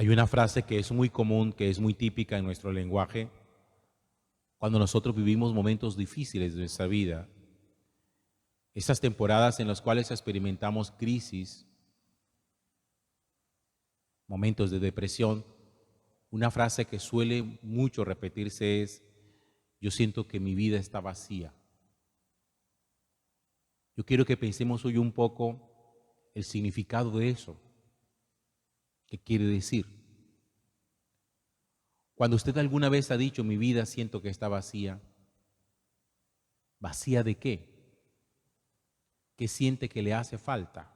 Hay una frase que es muy común, que es muy típica en nuestro lenguaje, cuando nosotros vivimos momentos difíciles de nuestra vida, esas temporadas en las cuales experimentamos crisis, momentos de depresión. Una frase que suele mucho repetirse es: yo siento que mi vida está vacía. Yo quiero que pensemos hoy un poco el significado de eso. ¿Qué quiere decir? Cuando usted alguna vez ha dicho: mi vida siento que está vacía, ¿vacía de qué? ¿Qué siente que le hace falta?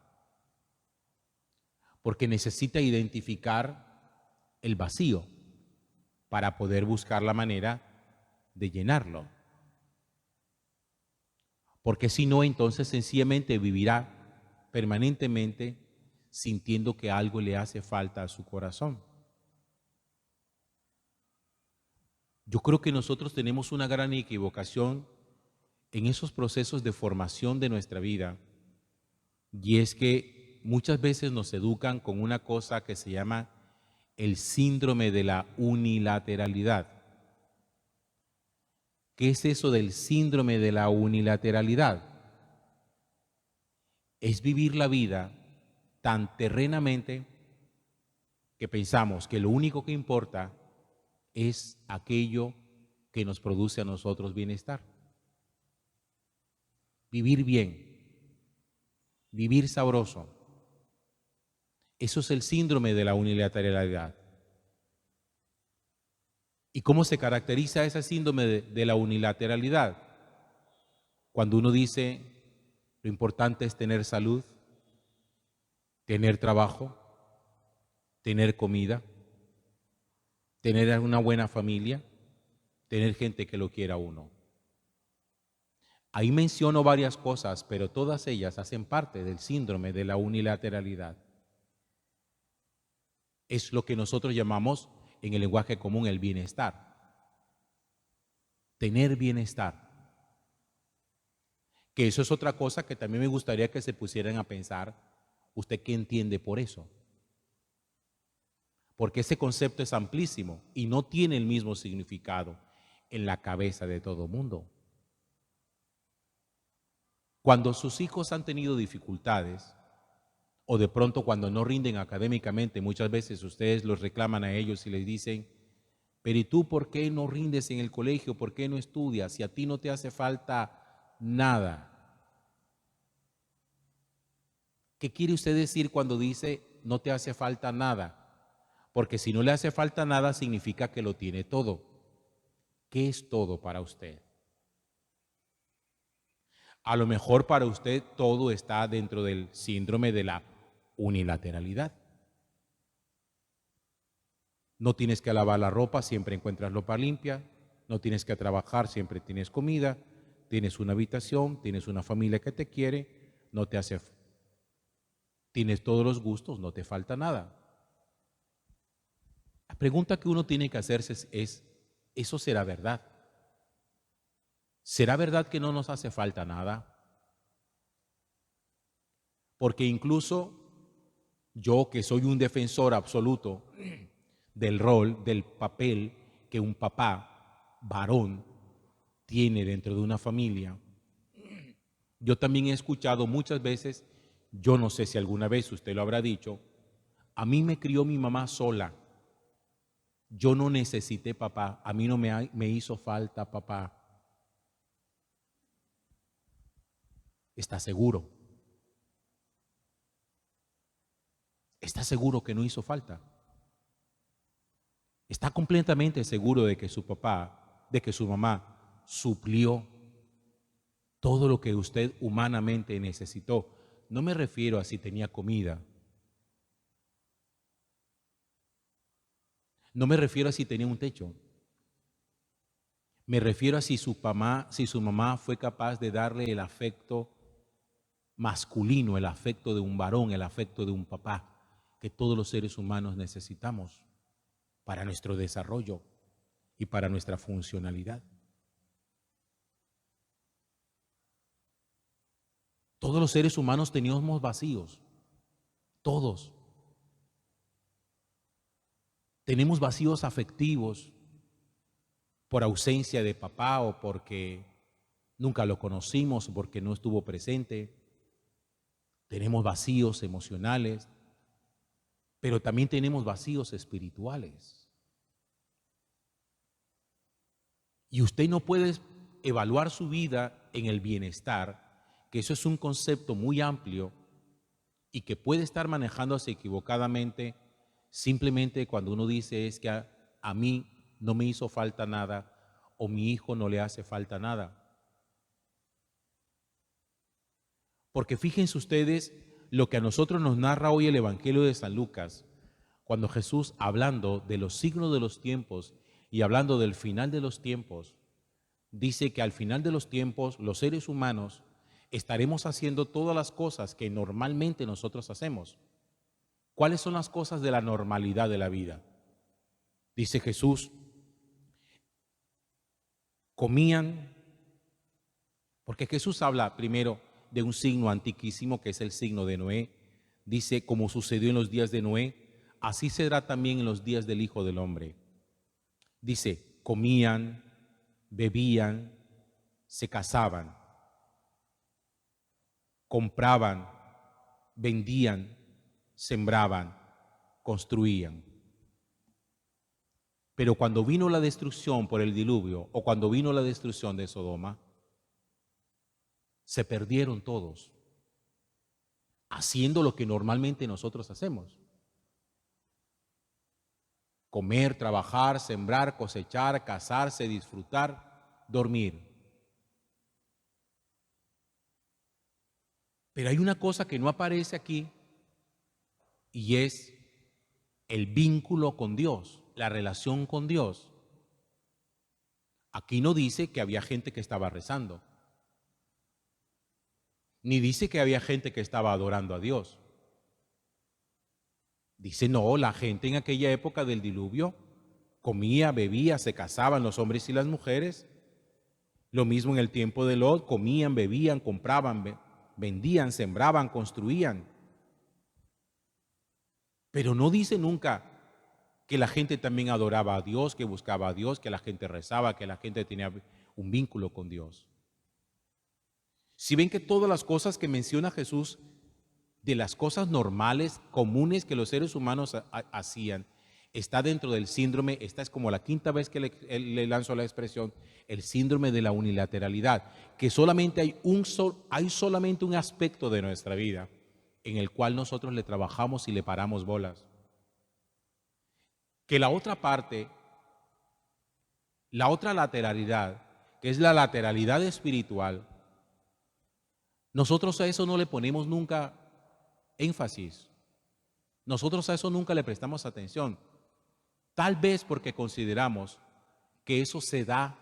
Porque necesita identificar el vacío para poder buscar la manera de llenarlo. Porque si no, entonces sencillamente vivirá permanentemente sintiendo que algo le hace falta a su corazón. Yo creo que nosotros tenemos una gran equivocación en esos procesos de formación de nuestra vida, y es que muchas veces nos educan con una cosa que se llama el síndrome de la unilateralidad. ¿Qué es eso del síndrome de la unilateralidad? Es vivir la vida tan terrenamente que pensamos que lo único que importa es aquello que nos produce a nosotros bienestar. Vivir bien, vivir sabroso. Eso es el síndrome de la unilateralidad. ¿Y cómo se caracteriza ese síndrome de la unilateralidad? Cuando uno dice: lo importante es tener salud, tener trabajo, tener comida, tener una buena familia, tener gente que lo quiera a uno. Ahí menciono varias cosas, pero todas ellas hacen parte del síndrome de la unilateralidad. Es lo que nosotros llamamos en el lenguaje común el bienestar. Tener bienestar. Que eso es otra cosa que también me gustaría que se pusieran a pensar. ¿Usted qué entiende por eso? Porque ese concepto es amplísimo y no tiene el mismo significado en la cabeza de todo mundo. Cuando sus hijos han tenido dificultades, o de pronto cuando no rinden académicamente, muchas veces ustedes los reclaman a ellos y les dicen: pero ¿y tú por qué no rindes en el colegio? ¿Por qué no estudias? Si a ti no te hace falta nada. ¿Qué quiere usted decir cuando dice no te hace falta nada? Porque si no le hace falta nada significa que lo tiene todo. ¿Qué es todo para usted? A lo mejor para usted todo está dentro del síndrome de la unilateralidad. No tienes que lavar la ropa, siempre encuentras ropa limpia. No tienes que trabajar, siempre tienes comida. Tienes una habitación, tienes una familia que te quiere, tienes todos los gustos, no te falta nada. La pregunta que uno tiene que hacerse es: ¿eso será verdad? ¿Será verdad que no nos hace falta nada? Porque incluso yo, que soy un defensor absoluto del rol, del papel que un papá varón tiene dentro de una familia, yo también he escuchado muchas veces, yo no sé si alguna vez usted lo habrá dicho: a mí me crió mi mamá sola, yo no necesité papá, a mí no me hizo falta papá. ¿Está seguro? ¿Está seguro que no hizo falta? ¿Está completamente seguro de que su papá, de que su mamá suplió todo lo que usted humanamente necesitó? No me refiero a si tenía comida. No me refiero a si tenía un techo. Me refiero a si su mamá fue capaz de darle el afecto masculino, el afecto de un varón, el afecto de un papá, que todos los seres humanos necesitamos para nuestro desarrollo y para nuestra funcionalidad. Todos los seres humanos teníamos vacíos, todos. Tenemos vacíos afectivos por ausencia de papá o porque nunca lo conocimos o porque no estuvo presente. Tenemos vacíos emocionales, pero también tenemos vacíos espirituales. Y usted no puede evaluar su vida en el bienestar, que eso es un concepto muy amplio y que puede estar manejándose equivocadamente simplemente cuando uno dice es que a mí no me hizo falta nada o mi hijo no le hace falta nada. Porque fíjense ustedes lo que a nosotros nos narra hoy el Evangelio de San Lucas, cuando Jesús, hablando de los signos de los tiempos y hablando del final de los tiempos, dice que al final de los tiempos los seres humanos estaremos haciendo todas las cosas que normalmente nosotros hacemos. ¿Cuáles son las cosas de la normalidad de la vida? Dice Jesús, comían, porque Jesús habla primero de un signo antiquísimo que es el signo de Noé. Dice, como sucedió en los días de Noé, así será también en los días del Hijo del Hombre. Dice, comían, bebían, se casaban, compraban, vendían, sembraban, construían. Pero cuando vino la destrucción por el diluvio o cuando vino la destrucción de Sodoma, se perdieron todos, haciendo lo que normalmente nosotros hacemos. Comer, trabajar, sembrar, cosechar, casarse, disfrutar, dormir. Pero hay una cosa que no aparece aquí y es el vínculo con Dios, la relación con Dios. Aquí no dice que había gente que estaba rezando, ni dice que había gente que estaba adorando a Dios. Dice, no, la gente en aquella época del diluvio comía, bebía, se casaban los hombres y las mujeres. Lo mismo en el tiempo de Lot, comían, bebían, compraban, vendían, sembraban, construían. Pero no dice nunca que la gente también adoraba a Dios, que buscaba a Dios, que la gente rezaba, que la gente tenía un vínculo con Dios. Si ven que todas las cosas que menciona Jesús, de las cosas normales, comunes que los seres humanos hacían, está dentro del síndrome, esta es como la quinta vez que le lanzo la expresión, el síndrome de la unilateralidad, que solamente hay solamente un aspecto de nuestra vida en el cual nosotros le trabajamos y le paramos bolas. Que la otra parte, la otra lateralidad, que es la lateralidad espiritual, nosotros a eso no le ponemos nunca énfasis. Nosotros a eso nunca le prestamos atención. Tal vez porque consideramos que eso se da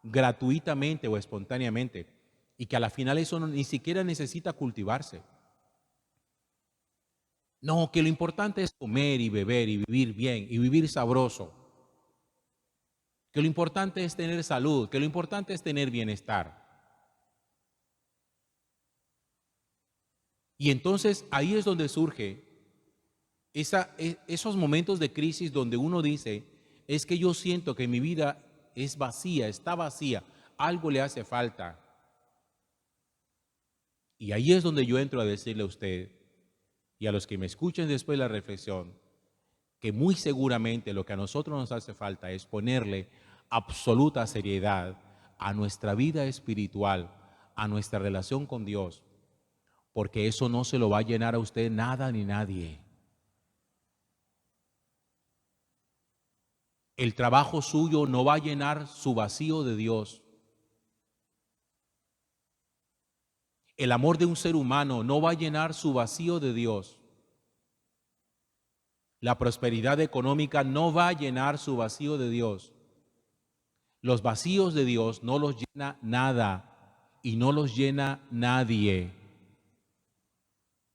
gratuitamente o espontáneamente y que a la final eso ni siquiera necesita cultivarse. No, que lo importante es comer y beber y vivir bien y vivir sabroso. Que lo importante es tener salud, que lo importante es tener bienestar. Y entonces ahí es donde surge esos momentos de crisis donde uno dice, es que yo siento que mi vida es vacía, está vacía, algo le hace falta. Y ahí es donde yo entro a decirle a usted y a los que me escuchen después de la reflexión, que muy seguramente lo que a nosotros nos hace falta es ponerle absoluta seriedad a nuestra vida espiritual, a nuestra relación con Dios, porque eso no se lo va a llenar a usted nada ni nadie. El trabajo suyo no va a llenar su vacío de Dios. El amor de un ser humano no va a llenar su vacío de Dios. La prosperidad económica no va a llenar su vacío de Dios. Los vacíos de Dios no los llena nada y no los llena nadie,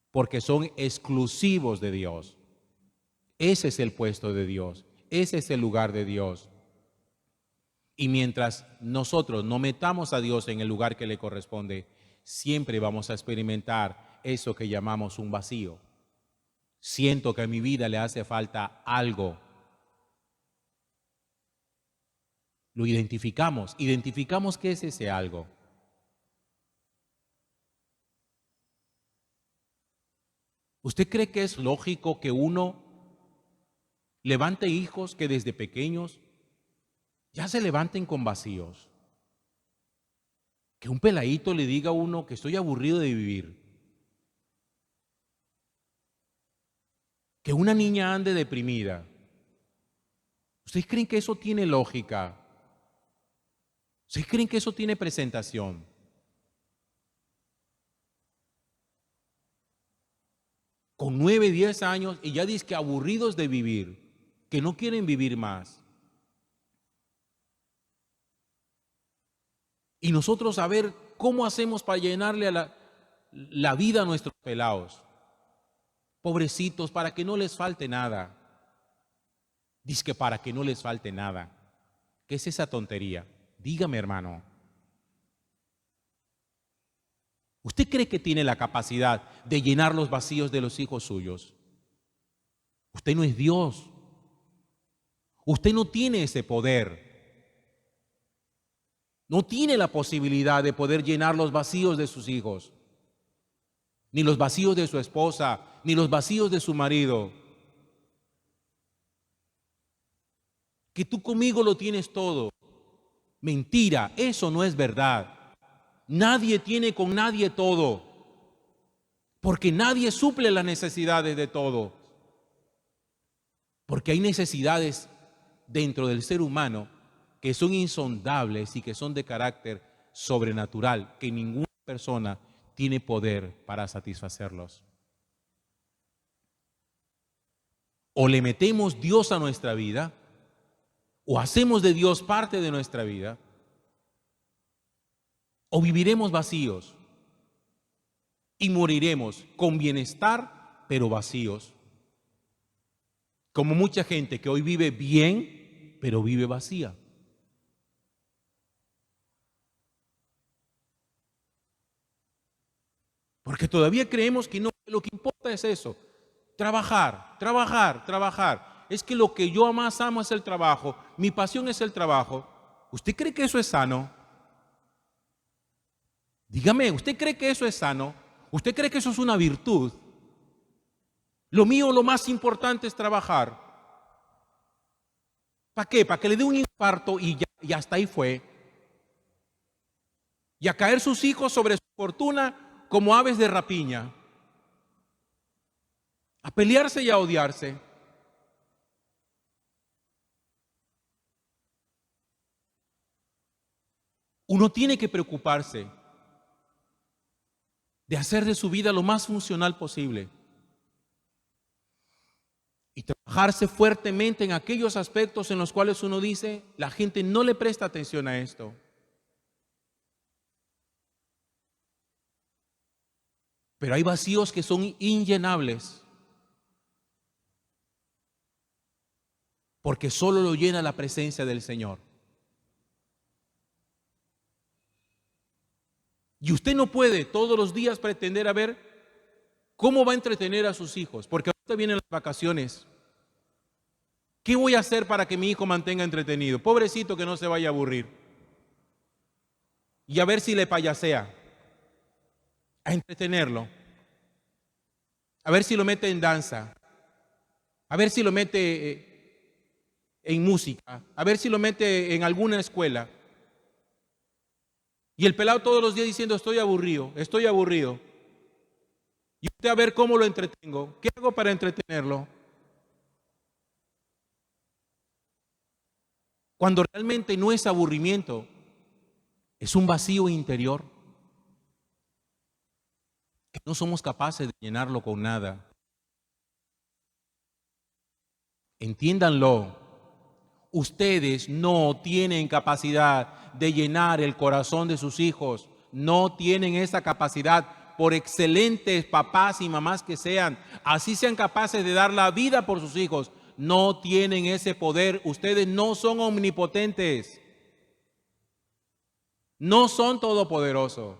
porque son exclusivos de Dios. Ese es el puesto de Dios, ese es el lugar de Dios. Y mientras nosotros no metamos a Dios en el lugar que le corresponde, siempre vamos a experimentar eso que llamamos un vacío. Siento que a mi vida le hace falta algo. Lo identificamos. Identificamos qué es ese algo. ¿Usted cree que es lógico que uno levante hijos que desde pequeños ya se levanten con vacíos? Que un peladito le diga a uno que estoy aburrido de vivir. Que una niña ande deprimida. ¿Ustedes creen que eso tiene lógica? ¿Ustedes creen que eso tiene presentación? Con 9, 10 años y ya dice que aburridos de vivir, que no quieren vivir más. Y nosotros a ver cómo hacemos para llenarle a la vida a nuestros pelados. Pobrecitos, para que no les falte nada. Dice que para que no les falte nada. ¿Qué es esa tontería? Dígame, hermano. ¿Usted cree que tiene la capacidad de llenar los vacíos de los hijos suyos? Usted no es Dios. Usted no tiene ese poder. No tiene la posibilidad de poder llenar los vacíos de sus hijos, ni los vacíos de su esposa, ni los vacíos de su marido. Que tú conmigo lo tienes todo. Mentira, eso no es verdad. Nadie tiene con nadie todo, porque nadie suple las necesidades de todo. Porque hay necesidades dentro del ser humano que son insondables y que son de carácter sobrenatural, que ninguna persona tiene poder para satisfacerlos. O le metemos Dios a nuestra vida, o hacemos de Dios parte de nuestra vida, o viviremos vacíos y moriremos con bienestar, pero vacíos. Como mucha gente que hoy vive bien, pero vive vacía. Porque todavía creemos que no, lo que importa es eso. Trabajar, trabajar, trabajar. Es que lo que yo más amo es el trabajo. Mi pasión es el trabajo. ¿Usted cree que eso es sano? Dígame, ¿usted cree que eso es sano? ¿Usted cree que eso es una virtud? Lo mío, lo más importante es trabajar. ¿Para qué? Para que le dé un infarto y hasta ahí fue. Y a caer sus hijos sobre su fortuna como aves de rapiña. A pelearse y a odiarse. Uno tiene que preocuparse de hacer de su vida lo más funcional posible y trabajarse fuertemente en aquellos aspectos en los cuales uno dice, la gente no le presta atención a esto. Pero hay vacíos que son inllenables, porque solo lo llena la presencia del Señor. Y usted no puede todos los días pretender a ver cómo va a entretener a sus hijos, porque ahorita vienen las vacaciones. ¿Qué voy a hacer para que mi hijo mantenga entretenido? Pobrecito, que no se vaya a aburrir. Y a ver si le payasea, a entretenerlo. A ver si lo mete en danza. A ver si lo mete en música. A ver si lo mete en alguna escuela. Y el pelado todos los días diciendo, estoy aburrido, estoy aburrido. Y usted a ver cómo lo entretengo. ¿Qué hago para entretenerlo? Cuando realmente no es aburrimiento, es un vacío interior que no somos capaces de llenarlo con nada. Entiéndanlo, ustedes no tienen capacidad de llenar el corazón de sus hijos, no tienen esa capacidad, por excelentes papás y mamás que sean, así sean capaces de dar la vida por sus hijos, no tienen ese poder, ustedes no son omnipotentes, no son todopoderosos.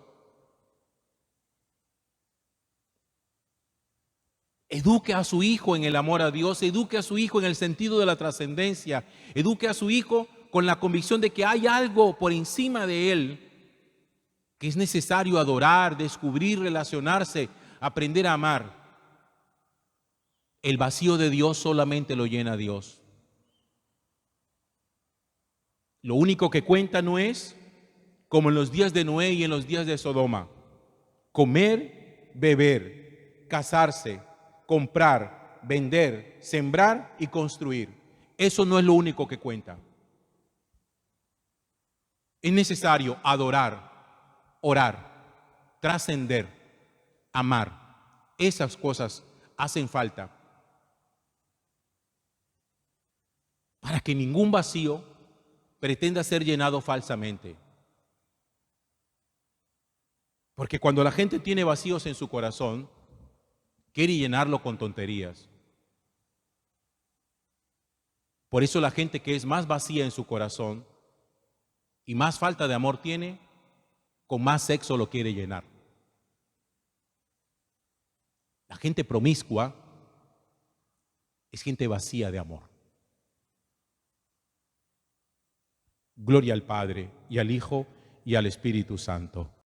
Eduque a su hijo en el amor a Dios, eduque a su hijo en el sentido de la trascendencia, eduque a su hijo con la convicción de que hay algo por encima de él que es necesario adorar, descubrir, relacionarse, aprender a amar. El vacío de Dios solamente lo llena Dios. Lo único que cuenta no es, como en los días de Noé y en los días de Sodoma, comer, beber, casarse, comprar, vender, sembrar y construir. Eso no es lo único que cuenta. Es necesario adorar, orar, trascender, amar. Esas cosas hacen falta para que ningún vacío pretenda ser llenado falsamente. Porque cuando la gente tiene vacíos en su corazón, quiere llenarlo con tonterías. Por eso la gente que es más vacía en su corazón y más falta de amor tiene, con más sexo lo quiere llenar. La gente promiscua es gente vacía de amor. Gloria al Padre, y al Hijo, y al Espíritu Santo.